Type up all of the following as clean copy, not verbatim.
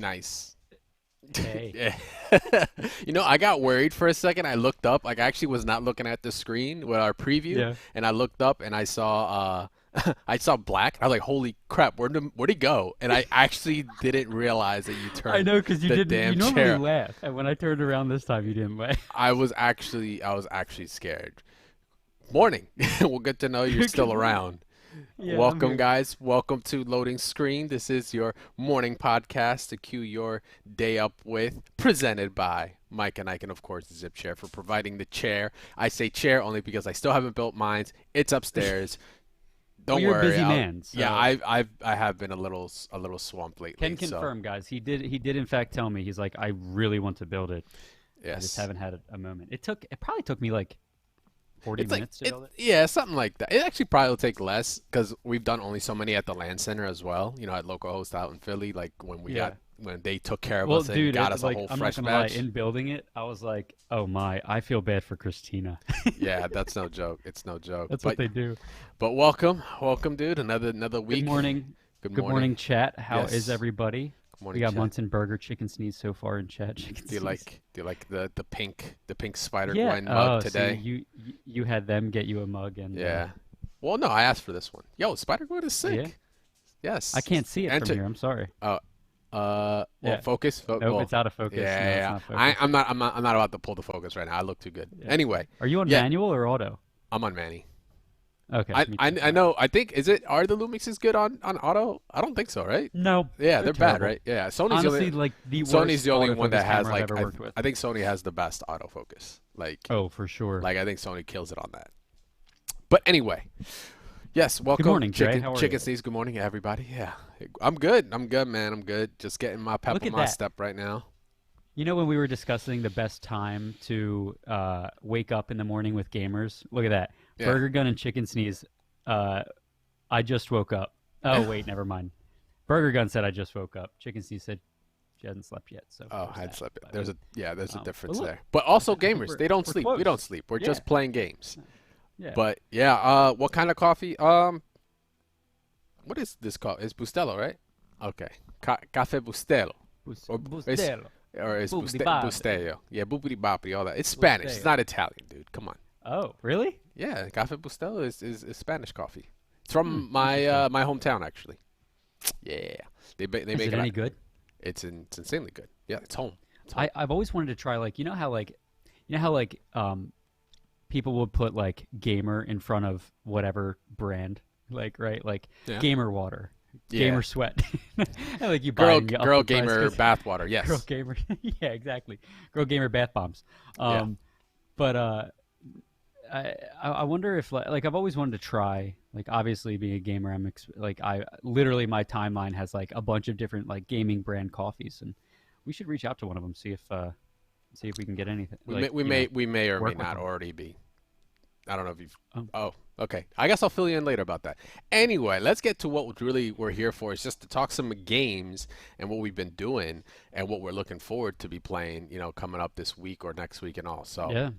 Nice. Hey. Yeah. I got worried for a second. I looked up. Like, I actually was not looking at the screen with our preview, Yeah. and I looked up and I saw I saw black. I was like, "Holy crap, where'd he go?" And I actually didn't realize that you I turned know because you the didn't. You damn normally chair. laugh, and when I turned around this time, you didn't laugh. I was actually scared. Morning. Well, good to know you're Good still morning. around. Yeah, I'm Welcome, here. guys. Welcome to Loading Screen. This is your morning podcast to cue your day up with, presented by Mike and Ike, and of course, Zip Chair for providing the chair. I say chair only because I still haven't built mine. It's upstairs. Well, Don't you're a worry. busy man, Yeah, so I have been a little swamped lately. can So confirm, guys. He did in fact tell me he's like, I really want to build it. I just yes, haven't had a moment. It probably took me like 40 it's like minutes to build it. yeah, something like that. It actually probably will take less because we've done only so many at the Land Center as well. At local host out in Philly, like Yeah. when they took care of Well, us and dude, got us a like whole I'm not fresh gonna lie. batch. In building it, I was like, oh my, I feel bad for Christina. Yeah, that's no joke. It's no joke. That's what But they do. but welcome, dude. Another Good week. morning. Good Good morning. morning, chat. How is Yes. everybody? Good We morning, got chat. Munson Burger Chicken Sneeze so far in chat. Chicken Do you Sneeze. like the pink spider Yeah. Gwen mug Oh, see, today? you had them get you a mug, and Yeah. Well, no, I asked for this one. Yo, Spider Gwen is oh yeah, sick. I Yes. can't see it from Enter. here. I'm sorry. Uh, well, Yeah. focus. Nope, Well, it's out of focus. No, it's yeah. not I, focused. I'm not about to pull the focus right now. I look too good. Yeah. Anyway, Are you on yeah, manual or auto? I'm on Manny. Okay, I, me I too. I All right. know. I think are the Lumixes good on auto? I don't think so, right? No, Yeah, they're they're bad, terrible. right? Yeah, Sony's the Honestly, only like the Sony's worst the only one autofocus that has camera I've like ever I worked with. I think Sony has the best autofocus. Oh, for sure. Like I think Sony kills it on that. But anyway, yes, Good welcome morning, Dre. Chicken How are you? Chicken Sneeze. Good morning, everybody. Yeah, I'm good. I'm good, man. I'm good. Just getting my pep Look in at my that. step right now. You know when we were discussing the best time to wake up in the morning with gamers? Look at that. Yeah. Burger Gun and Chicken Sneeze. Uh, I just woke up. Oh, wait, never mind. Burger Gun said I just woke up. Chicken Sneeze said she hasn't slept yet, so Oh, there's I had that. slept. But, There's a but difference look, there. But also I think gamers, they don't we're sleep. We don't close. sleep. We're Yeah, just playing games. yeah. But yeah, what kind of coffee? What is this called? It's Bustelo, right? Okay. Cafe Bustelo. Or it's Bustelo. Boobity bobbity. Bustelo. Yeah, boopity boppity, all that. It's Spanish. It's Bustelo. not Italian, dude. Come on. Oh, really? Yeah, Cafe Bustelo is Spanish coffee. It's from Interesting. my hometown actually. Yeah. They Is make it it. any good? It's insanely good. Yeah, it's home. It's home. I've always wanted to try like people would put like gamer in front of whatever brand, like right, like Yeah. gamer water, Yeah. gamer sweat, and like you buy it Girl and you up girl the price gamer 'cause bathwater. girl Yes. gamer, yeah, exactly, girl gamer bath bombs. Yeah. Um, but I wonder if like I've always wanted to try like obviously being a gamer like I literally my timeline has like a bunch of different like gaming brand coffees and we should reach out to one of them see if we can get anything We like may we may we may or may work with not them. already be. I don't know if you've. Um, Oh, okay. I guess I'll fill you in later about that. Anyway, let's get to what really we're here for. Is just to talk some games and what we've been doing and what we're looking forward to be playing. Coming up this week or next week and all. So yeah.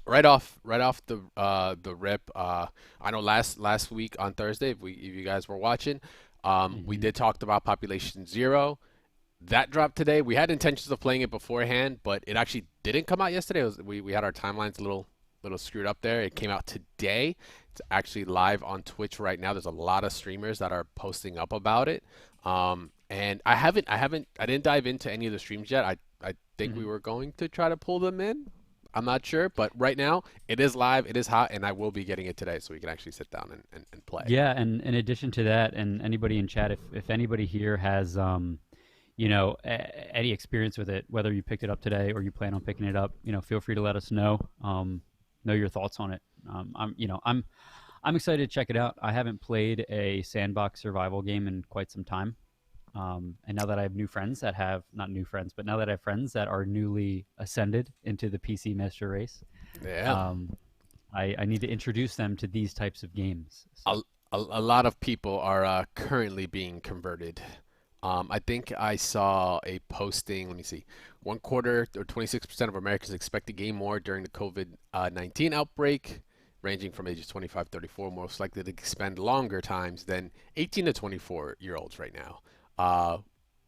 right off the rip. I know last week on Thursday, if you guys were watching, we Hmm. did talk about Population Zero. That dropped today. We had intentions of playing it beforehand, but it actually didn't come out yesterday. We had our timelines a little screwed up there. It came out today. It's actually live on Twitch right now. There's a lot of streamers that are posting up about it. And I didn't dive into any of the streams yet. I think we Hmm. were going to try to pull them in. I'm not sure, but right now it is live, it is hot, and I will be getting it today so we can actually sit down and play. Yeah, and in addition to that, and anybody in chat, if anybody here has any experience with it, whether you picked it up today or you plan on picking it up, feel free to let us know your thoughts on it. I'm excited to check it out. I haven't played a sandbox survival game in quite some time. And now that I have new friends that have, not new friends, but now that I have friends that are newly ascended into the PC master race, Yeah. um, I need to introduce them to these types of games. A, So, a lot of people are currently being converted. I think I saw a posting. Let me see. One quarter or 26% of Americans expect to gain more during the COVID-19 outbreak, ranging from ages 25 to 34, most likely to spend longer times than 18 to 24-year-olds right now. Uh,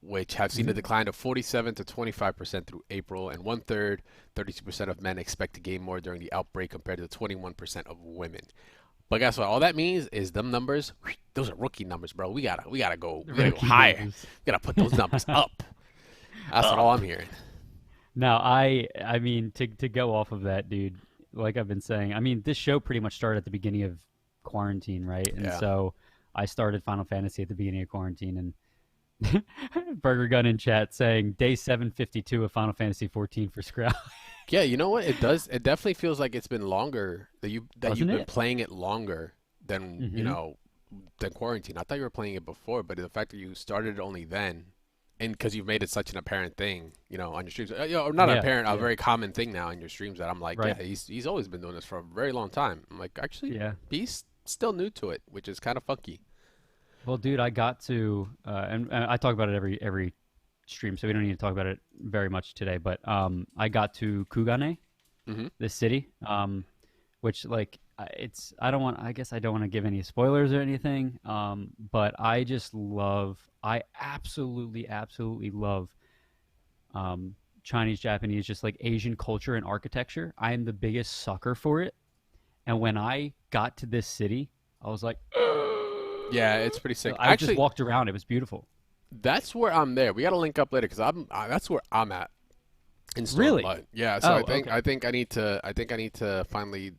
which have seen a decline of 47 to 25% through April, and one third, 32% of men expect to gain more during the outbreak compared to 21% of women. But guess what? All that means is them numbers, those are rookie numbers, bro. We gotta go higher. Numbers. We gotta put those numbers up. That's what all I'm hearing. Now, I mean, to go off of that, dude, like I've been saying, I mean, this show pretty much started at the beginning of quarantine, right? And Yeah. so I started Final Fantasy at the beginning of quarantine, and Burger Gun in chat saying day 752 of Final Fantasy 14 for Scrap. Yeah, you know what? It does. It definitely feels like it's been longer that you've Doesn't been it? playing it longer than Hmm. than quarantine. I thought you were playing it before, but the fact that you started it only then, and because you've made it such an apparent thing, on your streams, or not Yeah, apparent, a yeah, very common thing now in your streams that I'm like, right. yeah, he's always been doing this for a very long time. I'm like, actually, Yeah. he's still new to it, which is kind of funky. Well, dude, I got to, and I talk about it every stream, so we don't need to talk about it very much today. But I got to Kugane, Hmm. this city, which like it's I don't want I guess I don't want to give any spoilers or anything, but I absolutely love Chinese, Japanese, just like Asian culture and architecture. I am the biggest sucker for it, and when I got to this city, I was like, Yeah, it's pretty sick. I just Actually, walked around. It was beautiful. that's where I'm there. We got to link up later because that's where I'm at. In Really? Stormblood. Yeah, so Oh, I okay. think I need to finally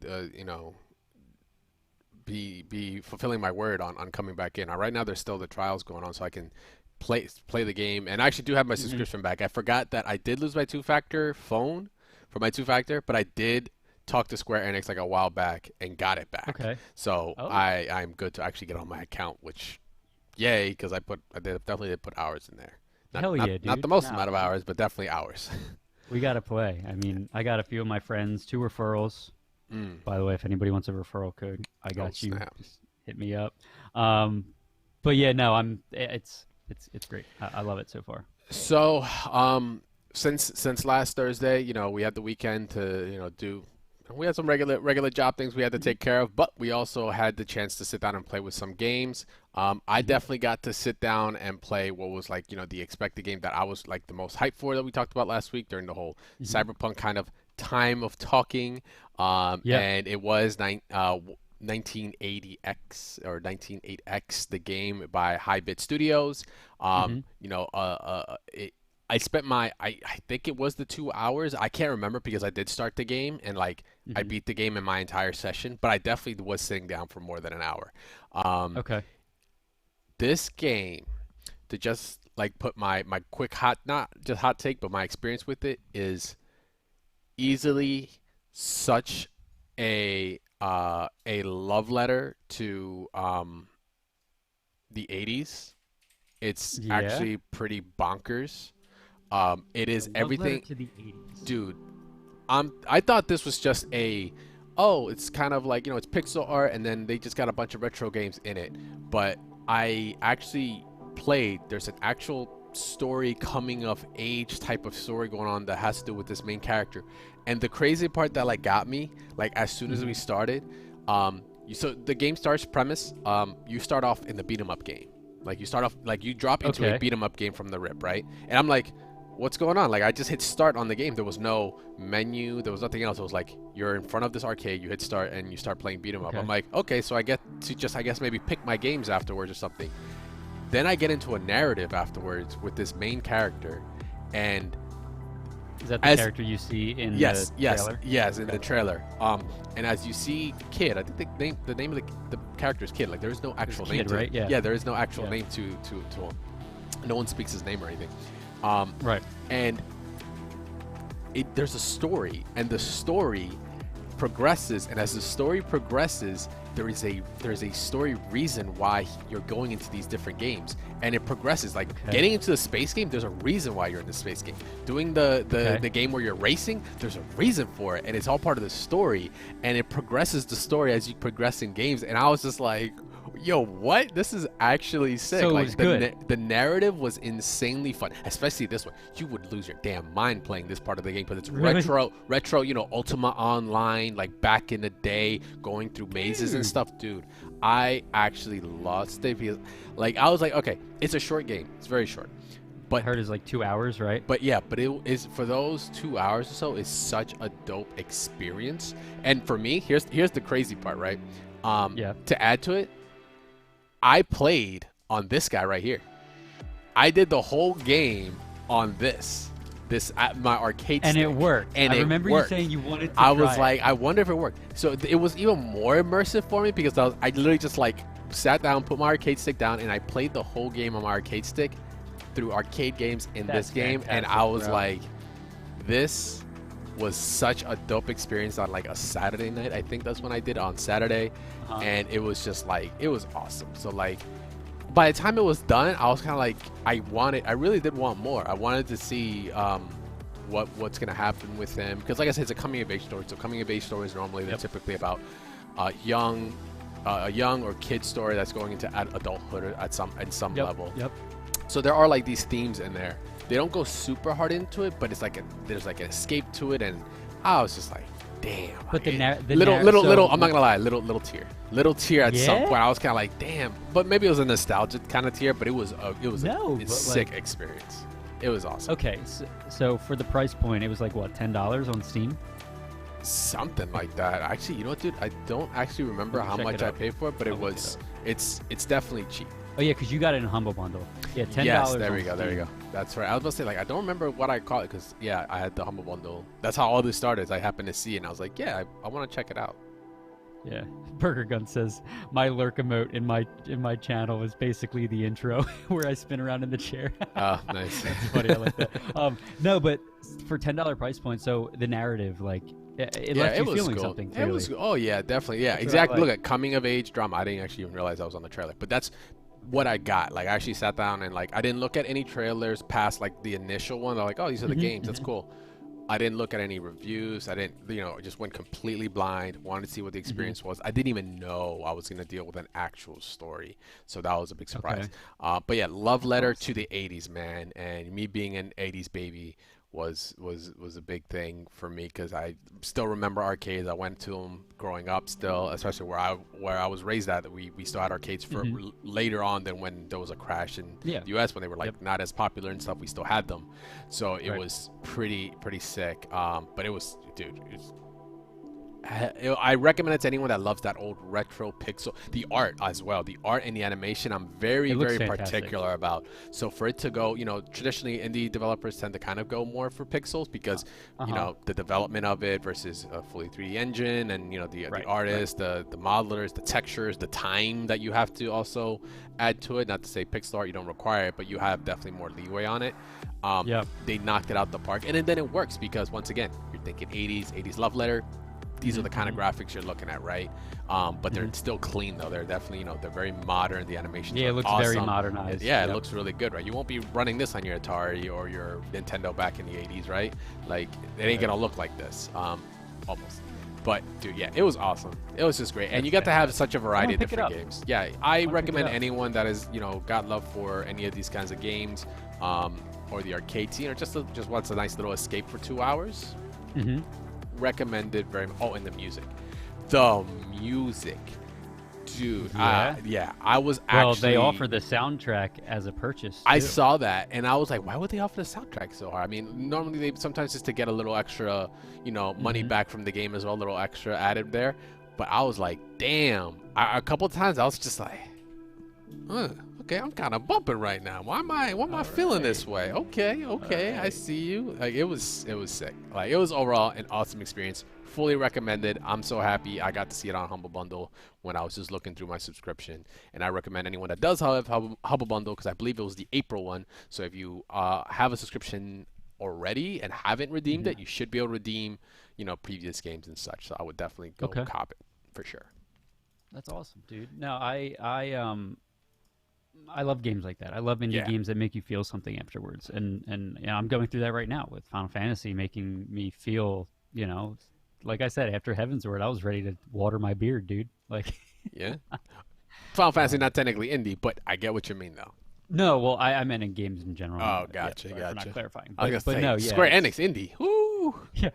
be fulfilling my word on coming back in. Right now there's still the trials going on, so I can play the game, and I actually do have my Hmm. subscription back. I forgot that I did lose my two-factor phone for my two-factor, but I did talk to Square Enix like a while back and got it back. Okay. So Oh, I'm good to actually get on my account, which yay, because definitely did put hours in there. Not hell not yeah, not the dude. most No, amount of hours, but definitely hours. we gotta play. I mean, I got a few of my friends, two referrals. Mm. By the way, if anybody wants a referral code, I Oh got you. snap. Just hit me up. Um, but yeah, no, it's great. I love it so far. So, since last Thursday, we had the weekend to, do. We had some regular job things we had to take care of, but we also had the chance to sit down and play with some games. I Hmm. definitely got to sit down and play what was like, the expected game that I was like the most hyped for that we talked about last week during the whole Hmm. cyberpunk kind of time of talking. Yep. And it was 1980X or 198X, the game by High Bit Studios. Hmm. I spent I think it was the 2 hours. I can't remember because I did start the game and like I Hmm. beat the game in my entire session, but I definitely was sitting down for more than an hour. Um, Okay. this game, to just like put my quick hot, not just hot take, but my experience with it is easily such a love letter to the 80s. It's Yeah. actually pretty bonkers. It A is love letter everything, to the '80s. dude. I thought this was just oh, it's kind of like, it's pixel art and then they just got a bunch of retro games in it. But I actually there's an actual story coming of age type of story going on that has to do with this main character. And the crazy part that like got me, like as soon as we Hmm. started, so the game starts premise, you start off in the beat 'em up game. Like you start off like you drop into a Okay. beat 'em up game from the rip, right? And I'm like, what's going on? Like I just hit start on the game. There was no menu. There was nothing else. It was like you're in front of this arcade. You hit start and you start playing beat 'em up. I'm Okay. like, okay, so I get to just I guess maybe pick my games afterwards or something. Then I get into a narrative afterwards with this main character, and Is that the as character you see in the yes, trailer? yes, in Okay. the trailer. And as you see Kid, I think the name of the character is Kid. Like there is no There's actual name Kid, to it. right? Yeah. Yeah, there is no actual Yeah. name to him. No one speaks his name or anything. Um, Right. and there's a story, and the story progresses, and as the story progresses, there's a story reason why you're going into these different games, and it progresses. Like Okay. getting into the space game, there's a reason why you're in the space game. Doing Okay. the game where you're racing, there's a reason for it, and it's all part of the story, and it progresses the story as you progress in games. And I was just like, yo, what? This is actually sick. So it Like was good. the narrative was insanely fun, especially this one. You would lose your damn mind playing this part of the game because it's Really? retro, Ultima Online, like back in the day, going through mazes and Dude. stuff, dude. I actually lost it because, like, I was like, okay, it's a short game. It's very short. I But heard is like 2 hours, right? But yeah, but it is for those 2 hours or so is such a dope experience. And for me, here's the crazy part, right? Yeah. To add to it, I played on this guy right here. I did the whole game on this at my arcade And stick, it worked. and I it remember you worked. saying you wanted to I try was it. like, I wonder if it worked. So it was even more immersive for me because I literally just like sat down, put my arcade stick down, and I played the whole game on my arcade stick through arcade games in That's this game, and fantastic, I was bro. like, this was such a dope experience on like a Saturday night. I think that's when I did it on Saturday, Uh-huh. and it was just like it was awesome. So like by the time it was done, I was kind of like I really did want more. I wanted to see what's gonna happen with him because like I said, it's a coming of age story. So coming of age stories normally they're Yep. typically about young a young or kid story that's going into adulthood at some Yep. level. Yep. So there are like these themes in there. They don't go super hard into it, but it's like there's like an escape to it, and I was just like, damn. But the little. I'm not gonna lie, little tear at some Yeah? point. I was kind of like, damn. But maybe it was a nostalgic kind of tear, but it was No, a but, sick like- experience. It was awesome. Okay, so for the price point, it was like what, $10 on Steam? Something like that. Actually, you know what, dude? I don't actually remember Let me how check much it I out. paid for it, but I'll look it it's definitely cheap. Oh yeah, because you got it in Humble Bundle. Yeah, $10. Yes, there on we go. There we Steam. go. That's right. I was about to say, like, I don't remember what I called it because, yeah, I had the Humble Bundle. That's how all this started. I happened to see it, and I was like, yeah, I want to check it out. Yeah. Burger Gun says my lurk emote in my channel is basically the intro where I spin around in the chair. Oh, nice. That's funny. I like that. No, but for $10 price point, so the narrative, like, it Yeah, left it you was feeling cool. something. It Clearly. was. Oh yeah, definitely. Yeah, That's what I exactly. Look like. at coming of age drama. I didn't actually even realize I was on the trailer, but that's what I got. Like, I actually sat down and like I didn't look at any trailers past like the initial one. They're like, oh, these are the games. That's cool. I didn't look at any reviews. I didn't, just went completely blind. Wanted to see what the experience was. I didn't even know I was gonna deal with an actual story, so that was a big surprise. But yeah, love letter to the '80s, man, and me being an '80s baby was a big thing for me because I still remember arcades. I went to them growing up, still, especially where I was raised at. We still had arcades for later on than when there was a crash in Yeah. the U.S. when they were like Yep. not as popular and stuff. We still had them, so it Right. was pretty sick. But it was, dude. I recommend it to anyone that loves that old retro pixel, the art as well, the art and the animation. I'm very It looks very fantastic. particular about. So for it to go, traditionally indie developers tend to kind of go more for pixels because the development of it versus a fully 3D engine, and the Right, artists, the modelers, the textures, the time that you have to also add to it. Not to say pixel art you don't require it, but you have definitely more leeway on it. Yeah. They knocked it out the park, and then it works because once again, you're thinking 80s love letter. These are the kind of graphics you're looking at, right? But they're still clean though. They're definitely, they're very modern. The animations Yeah, it are looks awesome. very modernized. Yeah, it Yep. looks really good, right? You won't be running this on your Atari or your Nintendo back in the 80s, right? Like, it ain't gonna look like this, almost. But dude, yeah, it was awesome. It was just great, and That's you got to have fantastic. such a variety of pick it different up. games. Yeah, I pick it recommend up. anyone that is, got love for any of these kinds of games, or the arcade scene, or just wants a nice little escape for 2 hours. Mm-hmm. Recommended very much. Oh, and the music. The music. Dude, Yeah? I was Well, actually. they offer the soundtrack as a purchase. I too. saw that, and I was like, why would they offer the soundtrack so hard? I mean, normally they sometimes just to get a little extra, money back from the game as well, a little extra added there. But I was like, damn. A couple of times I was just like, okay, I'm kind of bumping right now. Why am I feeling this way? Okay, I see you. Like, it was sick. Like, it was overall an awesome experience. Fully recommended. I'm so happy I got to see it on Humble Bundle when I was just looking through my subscription. And I recommend anyone that does have Humble Bundle, because I believe it was the April one. So if you have a subscription already and haven't redeemed it, you should be able to redeem, previous games and such. So I would definitely go cop it for sure. That's awesome, dude. No, I love games like that. I love indie games that make you feel something afterwards. And I'm going through that right now with Final Fantasy, making me feel, like I said, after Heaven's Word, I was ready to water my beard, dude. Like, Yeah. Final Fantasy not technically indie, but I get what you mean though. no, well, I meant in games in general. Oh, Yeah, gotcha, sorry for gotcha. not clarifying. I was But gonna say, no, yeah. Square Enix indie. Woo! Yeah.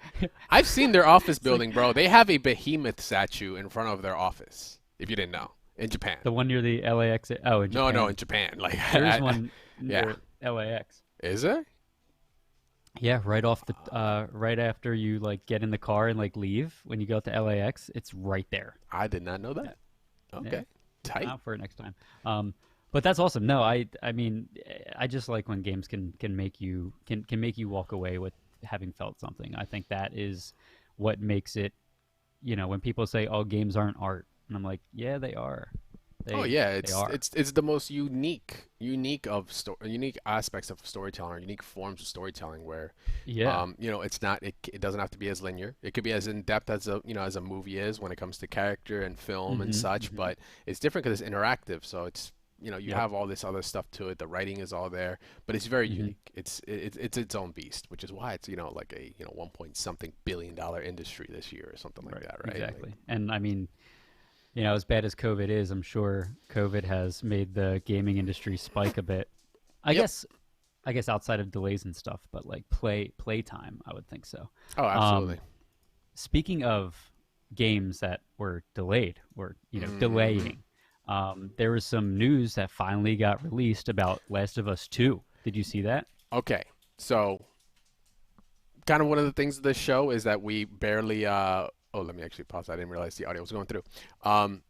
I've seen their office building, bro. They have a behemoth statue in front of their office. If you didn't know, in Japan. The one near the LAX. Oh, in Japan. No, in Japan. Like, There's one yeah. near LAX. Is there? Yeah, right off the right after you like get in the car and like leave when you go to LAX, it's right there. I did not know Yeah, that. yeah. Okay. Keep an eye Tight. out for it next time. But that's awesome. No, I mean, I just like when games can make you walk away with having felt something. I think that is what makes it. When people say, "Oh, games aren't art," and I'm like, "Yeah, they are. Oh They yeah, they it's are." it's it's the most unique aspects of storytelling, or unique forms of storytelling where Yeah. it doesn't have to be as linear. It could be as in depth as a movie is when it comes to character and film and such, Hmm. but it's different because it's interactive. So you Yep. have all this other stuff to it. The writing is all there, but it's very Hmm. unique. It's its own beast, which is why it's like a 1 point something billion-dollar industry this year or something like Right. that, right? Like, Exactly. And I mean, as bad as COVID is, I'm sure COVID has made the gaming industry spike a bit. I yep. guess outside of delays and stuff, but like play time, I would think so. Oh, Um, absolutely. Speaking of games that were delayed or Hmm. delaying, there was some news that finally got released about Last of Us 2. Did you see that? Okay, so kind of one of the things of this show is that we barely oh, let me actually pause. I didn't realize the audio was going through. Um,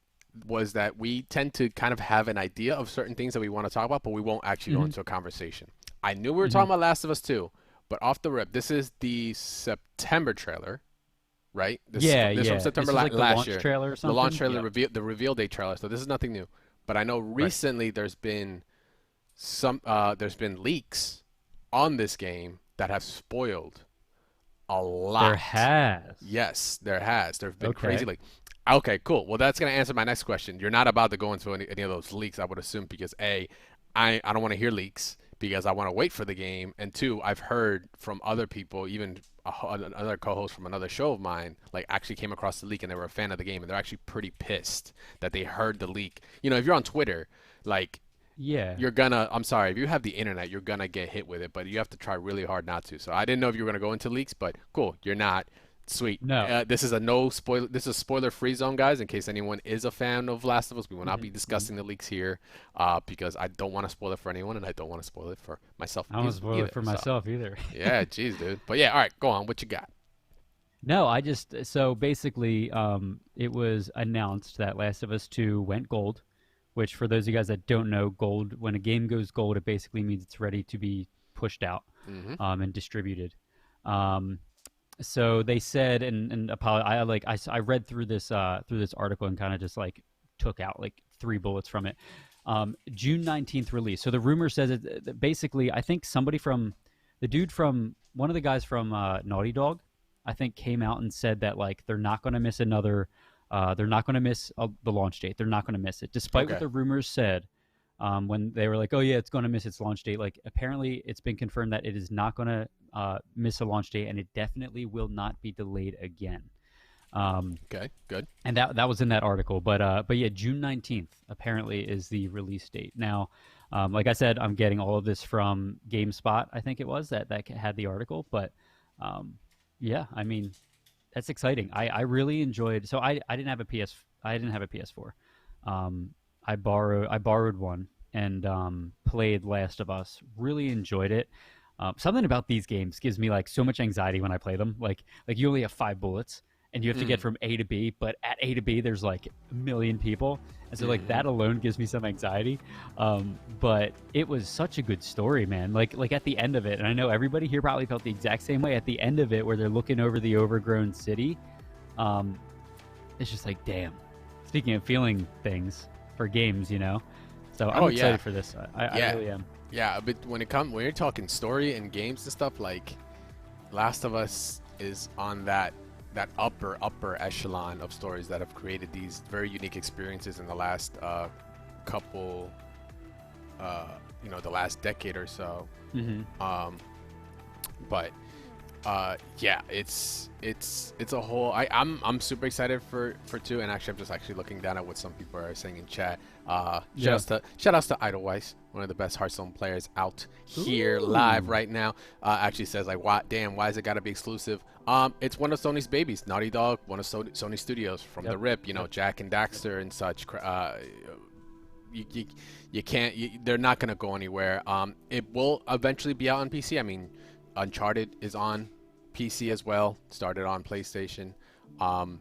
was that we tend to kind of have an idea of certain things that we want to talk about, but we won't actually go Hmm. into a conversation. I knew we were Hmm. talking about Last of Us 2, but off the rip, this is the September trailer, right? Yeah, This from yeah. September This is like the last launch year. trailer or The launch something. trailer, Yep. the reveal date trailer. So this is nothing new. But I know Right. recently there's been leaks on this game that have spoiled a There lot. has. Yes, there has. There have been crazy Okay. like. Okay, cool. Well, that's gonna answer my next question. You're not about to go into any of those leaks, I would assume, because A, I don't want to hear leaks because I want to wait for the game, and two, I've heard from other people, even another co-host from another show of mine, like actually came across the leak and they were a fan of the game, and they're actually pretty pissed that they heard the leak. If you're on Twitter, like Yeah. I'm sorry, if you have the internet, you're gonna get hit with it, but you have to try really hard not to. So I didn't know if you were gonna go into leaks, but cool, you're not. Sweet. No. This is a no spoiler. This is spoiler free zone, guys. In case anyone is a fan of Last of Us, we will not Hmm. be Hmm. discussing the leaks here, because I don't want to spoil it for anyone, and I don't want to spoil it for myself I don't want to spoil it either. for So myself either. yeah, geez, dude. But yeah, all right, go on. What you got? No, I just so basically, it was announced that Last of Us 2 went gold, which for those of you guys that don't know, gold when a game goes gold, it basically means it's ready to be pushed out, Mm-hmm. and distributed. Um, so they said, I like I read through this article and kind of just like took out like three bullets from it. June 19th release. So the rumor says that basically, I think somebody from the dude from one of the guys from Naughty Dog, I think came out and said that like they're not going to miss another. They're not going to miss the launch date. They're not going to miss it, despite what Okay. the rumors said. When they were like, "Oh yeah, it's going to miss its launch date," like apparently it's been confirmed that it is not going to miss a launch date, and it definitely will not be delayed again. Um, Okay. Good. and that was in that article. But yeah, June 19th apparently is the release date. Now, like I said, I'm getting all of this from GameSpot. I think it was that had the article. But um, yeah, I mean that's exciting. I really enjoyed. So I didn't have a I didn't have a PS4. Um, I borrowed one and played Last of Us. Really enjoyed it. Something about these games gives me like so much anxiety when I play them. Like you only have 5 bullets and you have to get Mm. from A to B, but at A to B there's like a million people, and so like Mm-hmm. that alone gives me some anxiety. But it was such a good story, man. Like at the end of it, and I know everybody here probably felt the exact same way. At the end of it, where they're looking over the overgrown city, um, it's just like, damn. Speaking of feeling things for games, so I'm Oh yeah. excited for this. I Yeah. really am. Yeah. But when you're talking story and games and stuff, like Last of Us is on that upper echelon of stories that have created these very unique experiences in the last couple the last decade or so. Hmm. Um, but yeah, it's a whole. I'm super excited for two, and actually I'm just actually looking down at what some people are saying in chat. Yeah. Shout outs to Idlewise, one of the best Hearthstone players out here live Ooh. right now. Actually says like, why is it gotta be exclusive? It's one of Sony's babies, Naughty Dog, one of Sony Studios from the Yep. rip. Yep. Jack and Daxter and such. you can't. They're not gonna go anywhere. It will eventually be out on PC. I mean, Uncharted is on PC as well. Started on PlayStation. Um,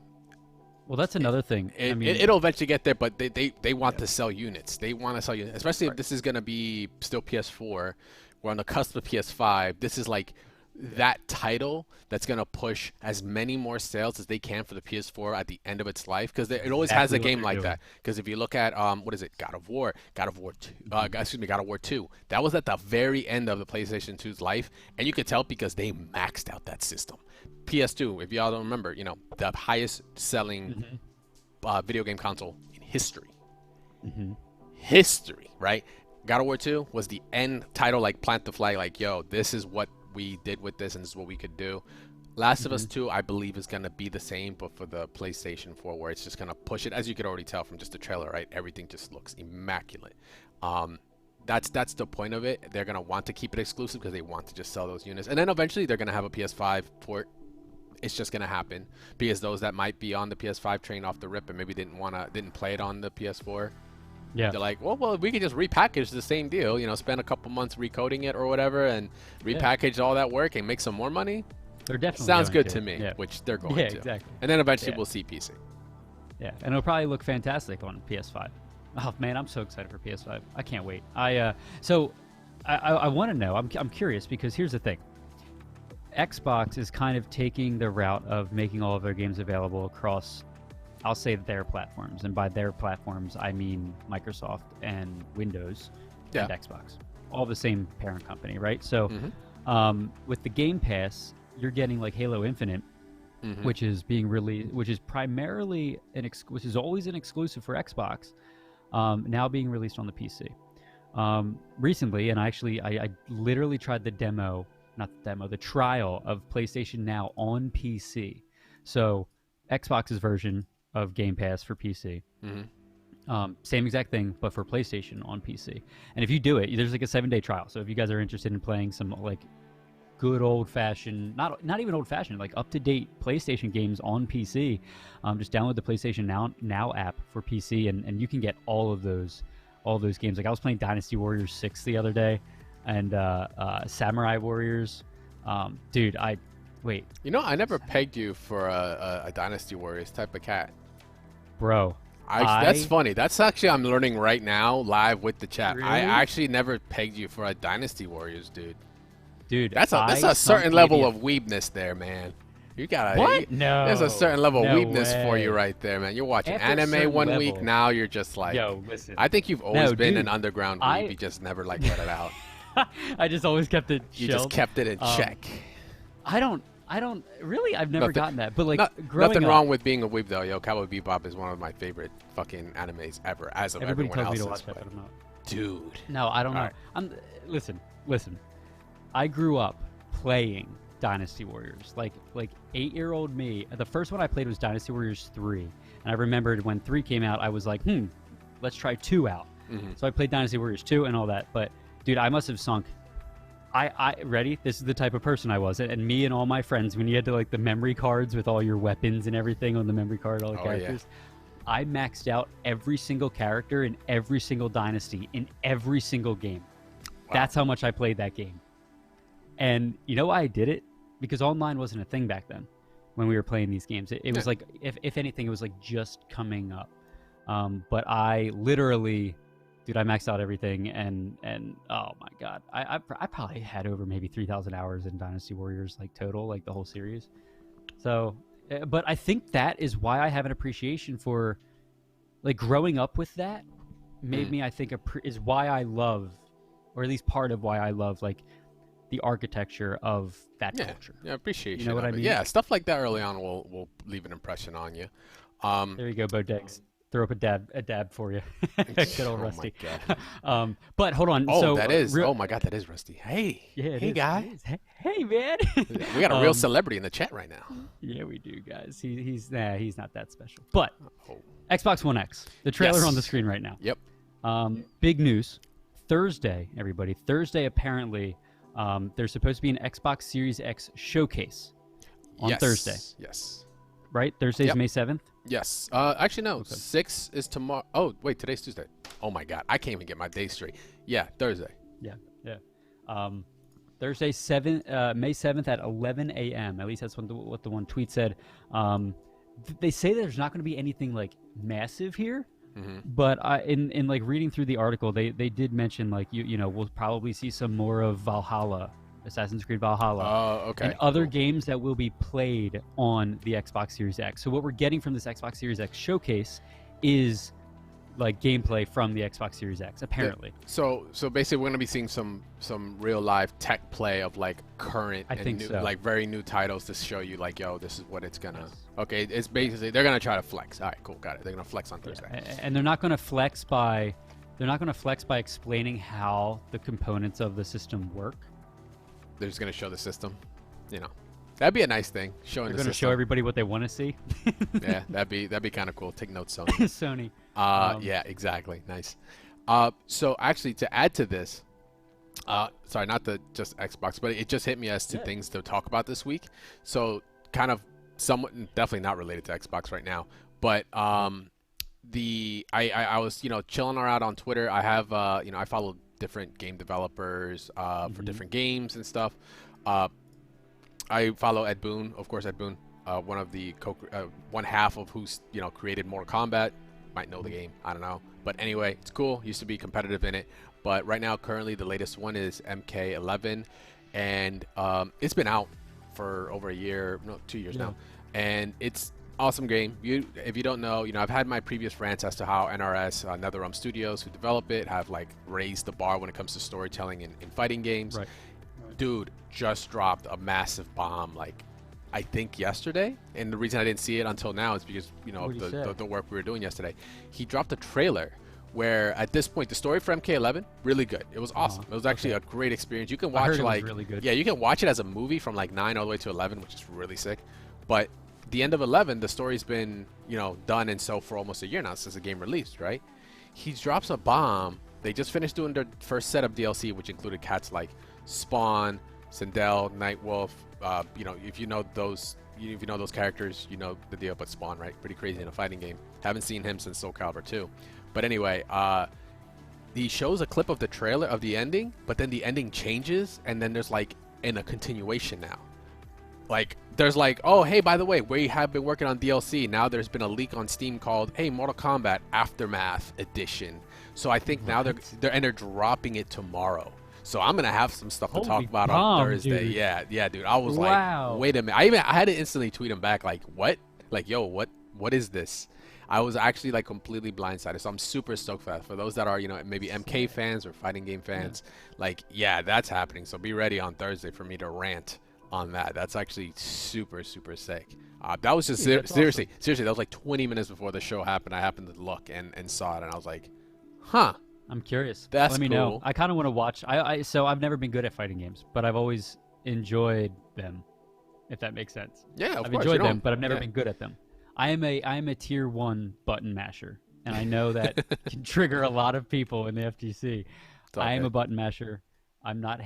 Well, that's another thing. I mean, it'll eventually get there, but they want yeah, to sell units. They want to sell units, especially if right. this is gonna be still PS4. We're on the cusp of PS5. This is like that title that's gonna push as many more sales as they can for the PS4 at the end of its life, because it always has a Exactly what game they're like doing. that. Because if you look at what is it, God of War 2, excuse me, God of War 2, that was at the very end of the PlayStation 2's life, and you could tell because they maxed out that system. PS2, if y'all don't remember, the highest selling Hmm. video game console in history. Hmm. History, right? God of War 2 was the end title, like plant the flag, like, yo, this is what we did with this and this is what we could do. Last of Hmm. Us 2, I believe, is going to be the same, but for the PlayStation 4, where it's just going to push it. As you could already tell from just the trailer, right? Everything just looks immaculate. Um, that's the point of it. They're going to want to keep it exclusive because they want to just sell those units. And then eventually they're going to have a PS5 port. It's just gonna happen because those that might be on the PS5 train off the rip and maybe didn't play it on the PS4, Yeah, they're like, well, we could just repackage the same deal, spend a couple months recoding it or whatever, and yeah. repackage all that work and make some more money. They're definitely Sounds going good to. to me, Yeah, which they're going yeah, to. exactly. And then eventually Yeah, we'll see PC. yeah, and it'll probably look fantastic on PS5. Oh man, I'm so excited for PS5. I can't wait. I want to know. I'm curious because here's the thing. Xbox is kind of taking the route of making all of their games available across, I'll say, their platforms. And by their platforms, I mean Microsoft and Windows Yeah. and Xbox. All the same parent company, right? So Mm-hmm. with the Game Pass, you're getting like Halo Infinite, Mm-hmm. which is being released, which is primarily which is always an exclusive for Xbox, now being released on the PC. Recently, and I literally tried the demo, not the demo, the trial of PlayStation Now on PC. So Xbox's version of Game Pass for PC. Mm-hmm. Same exact thing, but for PlayStation on PC. And if you do it, there's like a 7-day trial. So if you guys are interested in playing some like good old fashioned, not even old fashioned, like up to date PlayStation games on PC, just download the PlayStation Now app for PC, and you can get all those games. Like I was playing Dynasty Warriors 6 the other day, and Samurai Warriors. Dude, wait, I never pegged you for a Dynasty Warriors type of cat. bro. That's funny. That's actually, I'm learning right now live with the chat. I Really? actually never pegged you for a Dynasty Warriors, dude. Dude, That's I a sunk certain level maybe of weebness there, man. You gotta. what? No, There's a certain level of no weebness for you way. right there, man. You're watching After a anime certain one week, level, now you're just like. yo, listen. I think you've always No, been an dude, underground weeb. I You just never like let it out. I just always kept it You just chilled. kept it in Um, check. I don't really. I've never Nothing, gotten that. But like growing nothing up, wrong with being a weeb though. Yo, Cowboy Bebop is one of my favorite fucking animes ever, as of everybody everyone tells me to else's. watch that, but I'm not. Dude. No, I don't All know. right. I'm listen. I grew up playing Dynasty Warriors. Like 8-year-old me. The first one I played was Dynasty Warriors 3, and I remembered when 3 came out, I was like, let's try 2 out. Mm-hmm. So I played Dynasty Warriors 2 and all that. But dude, I must have sunk. I ready? This is the type of person I was, and me and all my friends, when you had to like the memory cards with all your weapons and everything on the memory card, all the characters. I maxed out every single character in every single dynasty in every single game. Wow. That's how much I played that game. And you know why I did it? Because online wasn't a thing back then when we were playing these games. It was like, if anything, it was like just coming up. But I literally, dude, I maxed out everything, and oh my god, I probably had over maybe 3,000 hours in Dynasty Warriors, like total, like the whole series. So, but I think that is why I have an appreciation for, like, growing up with that made me, I think, is why I love, or at least part of why I love, like, the architecture of that culture. Yeah, appreciation. You know what I mean? Yeah, stuff like that early on will leave an impression on you. There you go, Bodegs. Throw up a dab for you. Good old Rusty. My God. But hold on. Oh, so, that is. Oh my God, that is Rusty. Hey. Yeah, it hey, is, guy. it is. Hey, man. We got a real celebrity in the chat right now. Yeah, we do, guys. He's not that special. But Oh. Xbox One X, the trailer Yes. on the screen right now. Yep. Big news. Thursday, everybody. Thursday, apparently, there's supposed to be an Xbox Series X showcase on Thursday. Yes. Right? Thursday's Yep. May 7th. Yes. Actually, no. Okay. 6 is tomorrow. Oh, wait, today's Tuesday. Oh my God, I can't even get my day straight. Yeah, Thursday. Yeah, yeah. Um, Thursday, May 7th at 11 a.m. At least that's what the one tweet said. They say there's not going to be anything like massive here, Hmm. but in like reading through the article, they did mention like we'll probably see some more of Valhalla, Assassin's Creed Valhalla, Oh, and okay, other cool. games that will be played on the Xbox Series X. So what we're getting from this Xbox Series X showcase is like gameplay from the Xbox Series X, The- apparently. so basically, we're gonna be seeing some real live tech play of like current I and think new, so. like very new titles to show you like, yo, this is what it's gonna. Yes. Okay, it's basically they're gonna try to flex. All right, cool, got it. They're gonna flex on Yeah, Thursday. and they're not going to flex by explaining how the components of the system work. They're just gonna show the system. You know, that'd be a nice thing. Showing They're the going to show system. everybody what they want to see. Yeah, that'd be kind of cool. Take notes, Sony. Sony. Yeah, exactly. Nice. So actually, to add to this, sorry, not the just Xbox, but it just hit me as to Yeah. things to talk about this week. So kind of somewhat, definitely not related to Xbox right now, but I was chilling around on Twitter. I have I follow different game developers for Mhm. different games and stuff. I follow Ed Boon, of course, Ed Boon, one of the one half of who's created Mortal Kombat. Might know the game, I don't know, but anyway, it's cool. Used to be competitive in it, but right now, currently, the latest one is MK11, and it's been out for over a year, no, 2 years Yeah. now, and it's awesome game. If you don't know, I've had my previous rants as to how NRS, NetherRealm Studios, who develop it, have like raised the bar when it comes to storytelling in fighting games. Right. Dude just dropped a massive bomb, like I think yesterday, and the reason I didn't see it until now is because What'd he of say? the work we were doing yesterday. He dropped a trailer where at this point the story for MK11 really good. It was awesome. It was actually Okay. a great experience. You can I watch heard it was like really good. yeah, you can watch it as a movie from like 9 all the way to 11, which is really sick. But the end of 11, the story's been done and so for almost a year now since the game released, right? He drops a bomb. They just finished doing their first set of DLC, which included cats like Spawn, Sindel, Nightwolf. If you know those, if you know those characters, you know the deal. But Spawn, right? Pretty crazy in a fighting game. Haven't seen him since Soul Calibur 2. But anyway, he shows a clip of the trailer of the ending, but then the ending changes, and then there's like a continuation now. Like there's like, oh hey, by the way, we have been working on DLC. Now there's been a leak on Steam called Hey Mortal Kombat Aftermath Edition. So I think now they're dropping it tomorrow. So I'm gonna have some stuff to talk Holy about bomb, on Thursday. dude. Yeah, dude. I was Wow. like, wait a minute. I had to instantly tweet him back like, what? Like, yo, what is this? I was actually like completely blindsided. So I'm super stoked for that. For those that are, maybe MK fans or fighting game fans, like, yeah, that's happening. So be ready on Thursday for me to rant on that. That's actually super, super sick. That was just Dude, that's seriously, that was like 20 minutes before the show happened. I happened to look and saw it, and I was like, huh. I'm curious. That's Let me cool. know. I kind of want to watch. So I've never been good at fighting games, but I've always enjoyed them, if that makes sense. Yeah, of I've course. enjoyed them, but I've never yeah. been good at them. I am a tier 1 button masher, and I know that can trigger a lot of people in the FTC. It's all I am good. a button masher. I'm not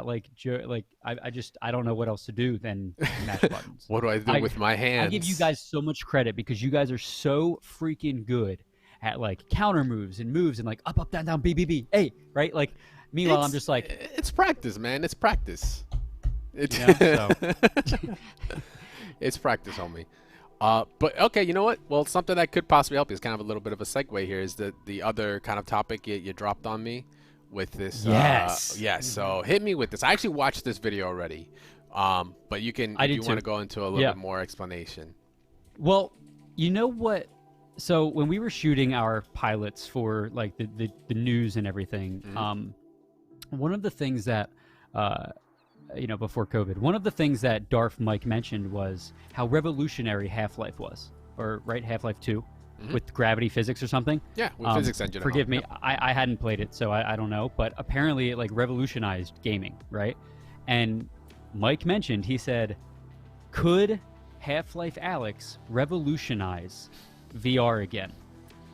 like I don't know what else to do than mash buttons. What do I do with my hands? I give you guys so much credit because you guys are so freaking good at like counter moves and like up, down, down, B, B, B, A, right? Like, meanwhile, I'm just like, it's practice, man. It's practice. It's it's practice, homie. But okay, you know what? Well, something that could possibly help you is kind of a little bit of a segue here. Is the other kind of topic you dropped on me with this? Yes. Yeah. So hit me with this. I actually watched this video already. But you can, I if did you want to too. go into a little bit more explanation. Well, you know what? So when we were shooting our pilots for like the news and everything, one of the things that before COVID, one of the things that Darth Mike mentioned was how revolutionary Half-Life was, or right, Half-Life 2 with gravity physics or something. Yeah, with physics engine. Forgive me, Yep. I hadn't played it, so I don't know, but apparently it like revolutionized gaming, right? And Mike mentioned, he said, could Half-Life Alyx revolutionize VR again?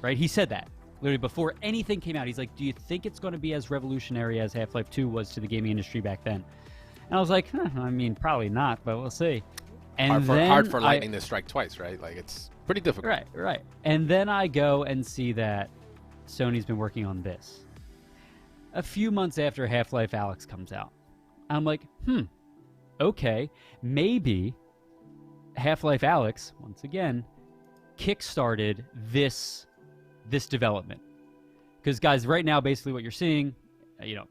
Right? He said that literally before anything came out. He's like, do you think it's going to be as revolutionary as Half-Life 2 was to the gaming industry back then? And I was like, I mean, probably not, but we'll see. And Hard then for lightning to strike twice, right? Like it's pretty difficult. right. And then I go and see that Sony's been working on this. A few months after Half-Life Alyx comes out, I'm like, okay, maybe Half-Life Alyx, once again, kickstarted this development. Because guys, right now, basically what you're seeing,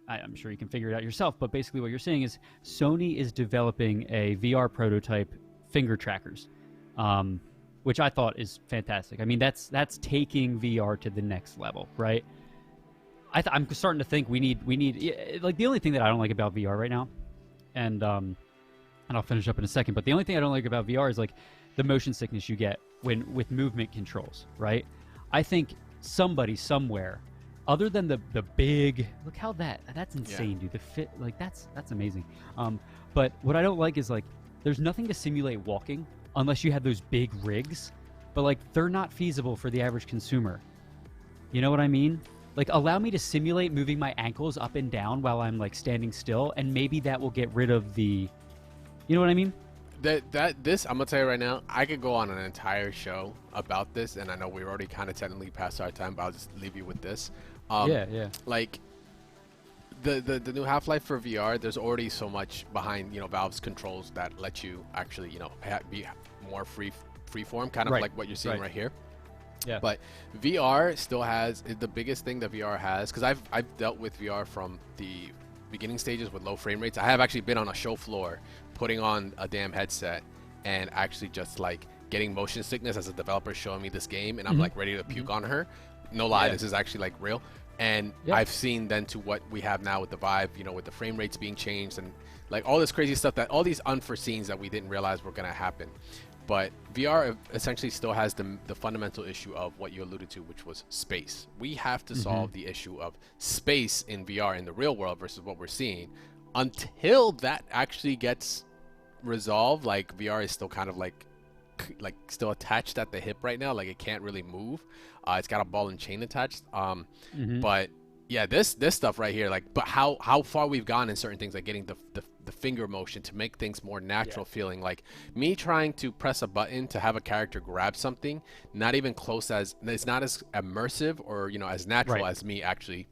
I'm sure you can figure it out yourself, but basically what you're seeing is Sony is developing a VR prototype finger trackers, which I thought is fantastic. I mean, that's taking VR to the next level, right? I'm starting to think we need like the only thing that I don't like about VR right now, and I'll finish up in a second, but the only thing I don't like about VR is like the motion sickness you get with movement controls, right? I think somebody somewhere, other than the big, look how that's insane, dude. The fit, like that's amazing. But what I don't like is like there's nothing to simulate walking unless you have those big rigs, but like they're not feasible for the average consumer. You know what I mean? Like allow me to simulate moving my ankles up and down while I'm like standing still, and maybe that will get rid of the, you know what I mean? This I'm gonna tell you right now, I could go on an entire show about this, and I know we're already kind of technically past our time, but I'll just leave you with this. Yeah. Like the new Half-Life for VR, there's already so much behind Valve's controls that let you actually be more free form, kind of like what you're seeing right here. Yeah. But VR still has the biggest thing that VR has, because I've dealt with VR from the beginning stages with low frame rates. I have actually been on a show floor putting on a damn headset and actually just like getting motion sickness as a developer showing me this game, and I'm like ready to puke on her. No lie, this is actually like real. And I've seen then to what we have now with the Vive, with the frame rates being changed and like all this crazy stuff, that all these unforeseens that we didn't realize were going to happen. But VR essentially still has the fundamental issue of what you alluded to, which was space. We have to solve the issue of space in VR in the real world versus what we're seeing. Until that actually gets resolved, like VR is still kind of like still attached at the hip right now. Like it can't really move. It's got a ball and chain attached. But yeah, this stuff right here, like, but how far we've gone in certain things, like getting the finger motion to make things more natural feeling. Like me trying to press a button to have a character grab something, not even close as, it's not as immersive or as natural as me actually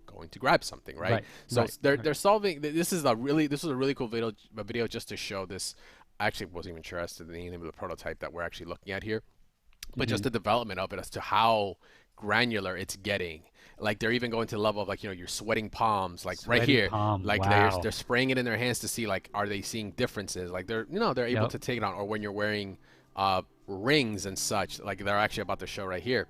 going to grab something, right? So they're solving. This is a really cool video just to show this. I actually wasn't even sure as to the name of the prototype that we're actually looking at here, but just the development of it as to how granular it's getting. Like they're even going to the level of like you're sweating palms, like right here, like they're spraying it in their hands to see like are they seeing differences, like they're they're able to take it on. Or when you're wearing rings and such, like they're actually about to show right here.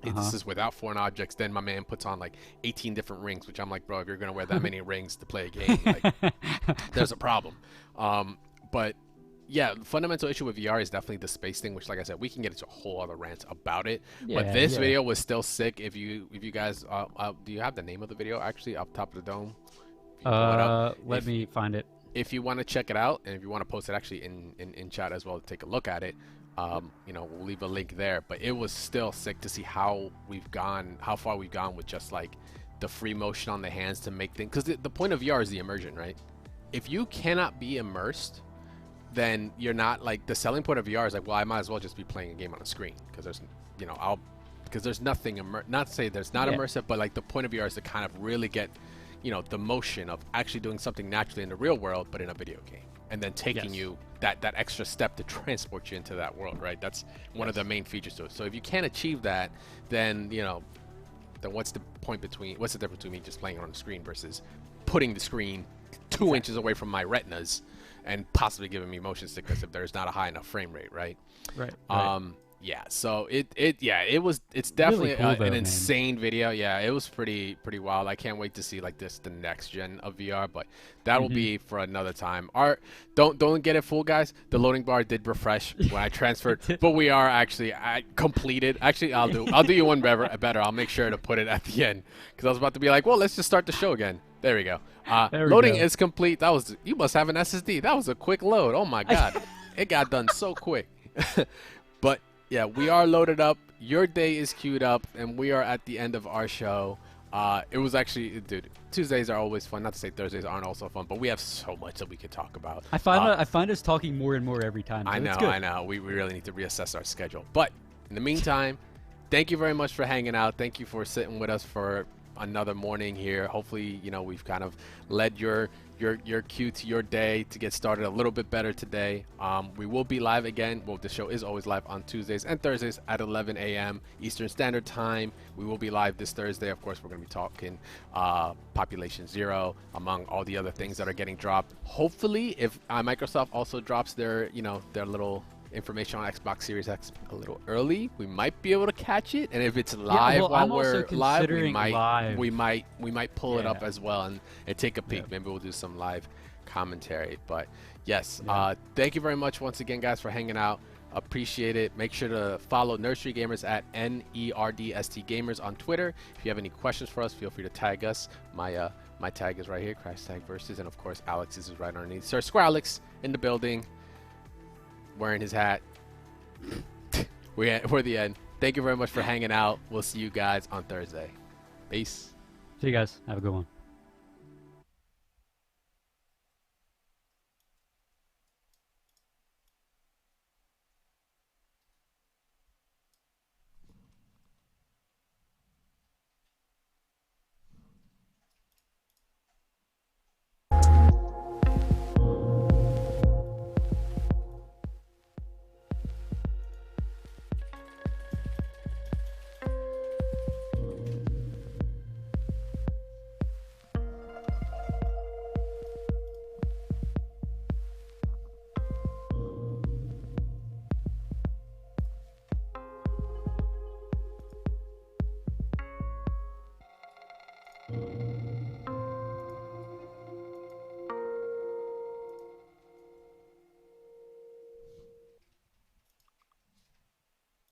This is without foreign objects. Then my man puts on like 18 different rings, which I'm like, bro, if you're gonna wear that many rings to play a game, like there's a problem. But yeah, the fundamental issue with VR is definitely the space thing, which, like I said, we can get into a whole other rant about it. But this video was still sick. If you guys, do you have the name of the video actually up top of the dome? Let me find it. If you want to check it out, and if you want to post it actually in chat as well to take a look at it, we'll leave a link there. But it was still sick to see how far we've gone with just like the free motion on the hands to make things. Because the point of VR is the immersion, right? If you cannot be immersed, then you're not, like, the selling point of VR is like, well, I might as well just be playing a game on a screen, because there's because there's nothing not to say there's not immersive, but like the point of VR is to kind of really get the motion of actually doing something naturally in the real world but in a video game, and then taking you that extra step to transport you into that world, right? That's one of the main features to it. So if you can't achieve that, then then what's the difference between me just playing it on the screen versus putting the screen 2 inches away from my retinas and possibly giving me motion sickness if there's not a high enough frame rate, right? Yeah, so it's definitely really cool, though, an man. insane video. Yeah, it was pretty wild. I can't wait to see like the next gen of VR, but that will be for another time. Don't get it fooled, guys. The loading bar did refresh when I transferred, but we are actually completed. Actually, I'll do you one better. I'll make sure to put it at the end, because I was about to be like, well, let's just start the show again. There we go. Loading is complete. You must have an SSD. That was a quick load. Oh my God. It got done so quick. But yeah, we are loaded up. Your day is queued up, and we are at the end of our show. It was actually, dude. Tuesdays are always fun. Not to say Thursdays aren't also fun, but we have so much that we could talk about. I find us talking more and more every time, I so know, it's I good. know. We really need to reassess our schedule. But in the meantime, thank you very much for hanging out. Thank you for sitting with us for another morning here. Hopefully, we've kind of led your cue to your day to get started a little bit better today. We will be live again. Well, the show is always live on Tuesdays and Thursdays at 11 a.m. Eastern Standard Time. We will be live this Thursday. Of course, we're going to be talking Population Zero, among all the other things that are getting dropped. Hopefully, if Microsoft also drops their little information on Xbox Series X a little early, we might be able to catch it. And if it's Yeah, live well, while I'm also we're live, we considering might live. we might pull it up Yeah. as well and take a peek. Yeah. Maybe we'll do some live commentary. But yes, Yeah. thank you very much once again, guys, for hanging out. Appreciate it. Make sure to follow Nursery Gamers at NERDST Gamers on Twitter. If you have any questions for us, feel free to tag us. My tag is right here, Crash Tag Versus, and of course Alex's is right underneath. Sir Square Alex in the building, wearing his hat. We're the end. Thank you very much for hanging out. We'll see you guys on Thursday. Peace. See you guys. Have a good one.